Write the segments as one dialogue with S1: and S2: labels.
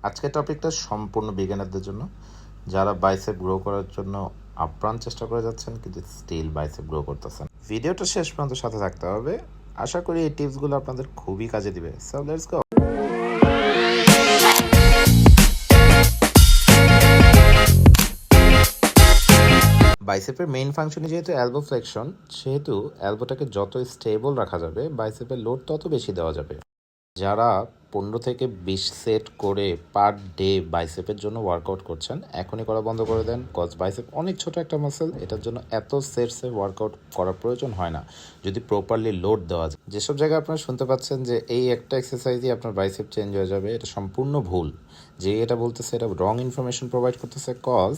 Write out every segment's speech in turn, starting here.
S1: আজকের টপিকটা সম্পূর্ণ বিগিনারদের জন্য, যারা বাইসেপ গ্রো করার জন্য আপ্রাণ চেষ্টা করে যাচ্ছেন কিন্তু স্টিল বাইসেপ গ্রো করতেছেন। ভিডিওটা শেষ পর্যন্ত সাথে থাকতে হবে। আশা করি এই টিপসগুলো আপনাদের খুবই কাজে দিবে। So let's go. বাইসেপের মেইন ফাংশনই যেহেতু এলবো ফ্লেকশন, সেহেতু এলবোটাকে যত স্টেবল রাখা যাবে বাইসেপের লোড তত বেশি দেওয়া যাবে। যারা 15 থেকে 20 সেট করে পার ডে বাইসেপের জন্য ওয়ার্কআউট করছেন, এখনই করা বন্ধ করে দেন। কজ বাইসেপ অনেক ছোট একটা মাসেল, এটার জন্য এত সেটসে ওয়ার্কআউট করার প্রয়োজন হয় না যদি প্রপারলি লোড দেওয়া যায়। যেসব জায়গায় আপনারা শুনতে পাচ্ছেন যে এই একটা এক্সারসাইজই আপনার বাইসেপ চেঞ্জ হয়ে যাবে, এটা সম্পূর্ণ ভুল। যে এটা বলতেছে এটা রং ইনফরমেশন প্রোভাইড করতেছে। কজ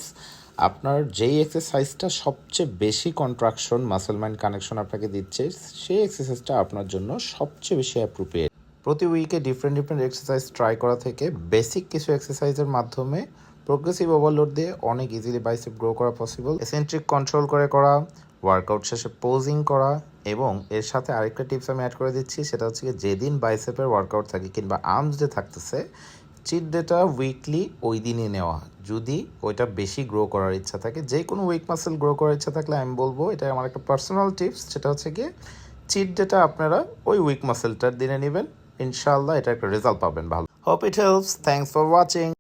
S1: আপনার যেই এক্সারসাইজটা সবচেয়ে বেশি কন্ট্রাকশন মাসেল মাইন্ড কানেকশন আপনাকে দিচ্ছে, সেই এক্সারসাইজটা আপনার জন্য সবচেয়ে বেশি অ্যাপ্রোপ্রিয়েট। প্রতি উইকে ডিফারেন্ট এক্সারসাইজ ট্রাই করা থেকে বেসিক কিছু এক্সারসাইজের মাধ্যমে প্রোগ্রেসিভ ওভারলোড দিয়ে অনেক ইজিলি বাইসেপ গ্রো করা পসিবল। এসেন্ট্রিক কন্ট্রোল করে করা, ওয়ার্কআউট শেষে পোজিং করা, এবং এর সাথে আরেকটা টিপস আমি অ্যাড করে দিচ্ছি, সেটা হচ্ছে যেদিন বাইসেপের ওয়ার্কআউট থাকে কিংবা আর্মস ডে থাকতেছে, চিট ডেটা উইকলি ওই দিনই নেওয়া। যদি ওইটা বেশি গ্রো করার ইচ্ছা থাকে, যে কোনো উইক মাসেল গ্রো করার ইচ্ছা থাকলে আমি বলবো, এটা আমার একটা পার্সোনাল টিপস, সেটা হচ্ছে গিয়ে চিট ডেটা আপনারা ওই উইক মাসেলটার দিনে নেবেন। ইনশাআল্লাহ এটা একটা রেজাল্ট পাবেন ভালো। Hope it helps. Thanks for watching.